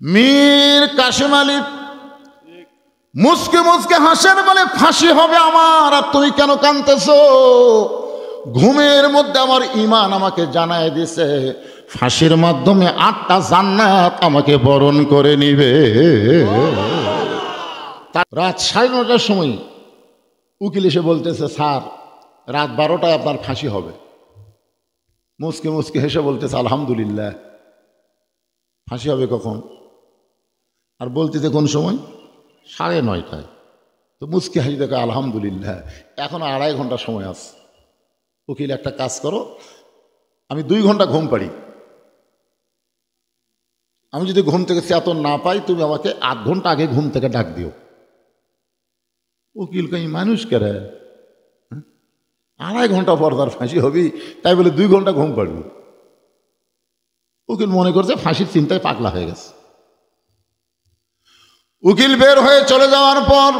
মীর কাশেম আলী মুসকে মুসকে হাসেন, বলে ফাঁসি হবে আমার, আর তুমি কেন কাঁদতেছো? ঘুমের মধ্যে আমার ঈমান আমাকে জানায় দিছে ফাঁসির মাধ্যমে 8টা জান্নাত আমাকে বরণ করে নিবে। রাত 9:30টার সময় উকিল এসে বলতেছে, স্যার রাত 12টায় আপনার ফাঁসি হবে। মুসকে মুসকে হেসে বলতেছে, আলহামদুলিল্লাহ। ফাঁসি হবে কখন? আর বলতেছে কোন সময়? 9:30টায়। তো মুসকে হাসি দেখে, আলহামদুলিল্লাহ, এখন 2.5 ঘন্টা সময় আছে। উকিল, একটা কাজ করো, আমি 2 ঘন্টা ঘুম পাড়ি, আমি যদি ঘুম থেকে চেতন না পাই তুমি আমাকে 8 ঘন্টা আগে ঘুম থেকে ডাক দিও। উকিল কই, মানুষ কেরে 2.5 ঘন্টা পর তার ফাঁসি হবি, তাই বলে 2 ঘন্টা ঘুম পাড়বি? উকিল মনে করছে ফাঁসির চিন্তায় পাগলা হয়ে গেছে। উকিল বের হয়ে চলে যাওয়ার পর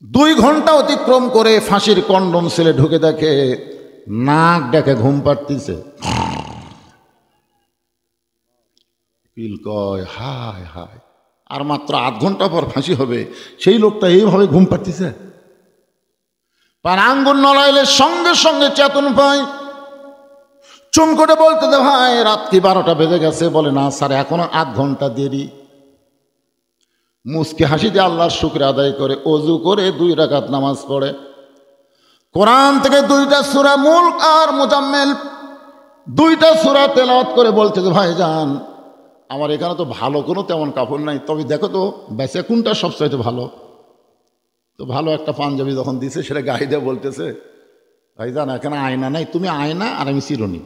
2 ঘন্টা অতিক্রম করে ফাঁসির কন্ডম সেলে ঢুকে দেখে নাক ডেকে ঘুম পাড়তিছে। উকিল কয়, হায় হায়, আর মাত্র 8 ঘন্টা পর ফাঁসি হবে, সেই লোকটা এইভাবে ঘুম পাড়তিছে। পার আঙ্গুল নড়াইলে সঙ্গে সঙ্গে চেতন পায়। চুম করে বলতে দে, ভাই রাত কি 12টা বেজে গেছে? বলে, না স্যার, এখনো 8 ঘন্টা দেরি। মুসকে হাসি দিয়ে আল্লাহর শুকর আদায় করে ওযু করে 2 রাকাত নামাজ পড়ে, কোরআন থেকে 2টা সূরা মুলক আর মুজাম্মিল 2টা সূরা তেলাওয়াত করে বলতে যে, ভাই যান, আমার এখানে তো ভালো কোনো তেমন কাপড় নাই, তবে দেখো তো বেচে কোনটা সবচাইতে ভালো। তো ভালো একটা পাঞ্জাবি যখন দিছে সেটা গায়ে দিয়ে বলতেছে, ভাই যান, এখানে আয়না নাই, তুমি আয়না আর আমি চিরুনি।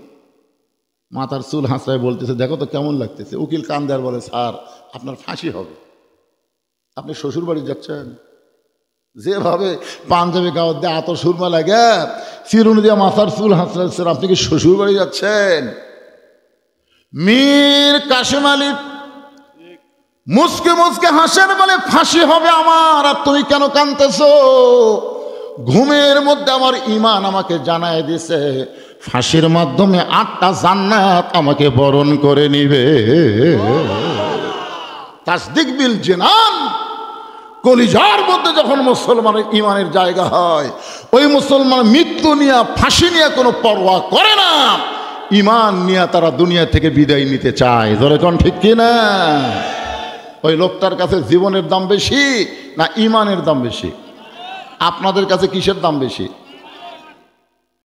মাথার চুল হাঁচড়ায় বলতেছে, দেখো তো কেমন লাগতেছে। উকিল কান দেয়ার বলে, স্যার আপনার ফাঁসি হবে। আপনি শ্বশুর বাড়ি যাচ্ছেন, যেভাবে পাঞ্জাবি গাওয়ার দিয়ে এত সুরমা লাগে, চিরুনি দিয়ে মাথার চুল হাঁচড়াচ্ছেন, আপনি কি শ্বশুর বাড়ি যাচ্ছেন? মীর কাশেম আলী মুসকে মুসকে হাসেন, বলে ফাঁসি হবে আমার, আর তুমি কেন কাঁদতেছো? ঘুমের মধ্যে আমার ঈমান আমাকে জানায় দিছে ফাঁসির মাধ্যমে 8টা জান্নাত আমাকে বরণ করে নিবে। তাসদিক বিল জিনান, কলিজার মধ্যে যখন মুসলমানের ঈমানের জায়গা হয়, ওই মুসলমান মৃত্যু নিয়ে, ফাঁসি নিয়ে কোনো পরোয়া করে না, ঈমান নিয়ে তারা দুনিয়া থেকে বিদায় নিতে চায়। ধরে কোন ঠিক কিনা? ওই লোকটার কাছে জীবনের দাম বেশি না ঈমানের দাম বেশি? আপনাদের কাছে কিসের দাম বেশি?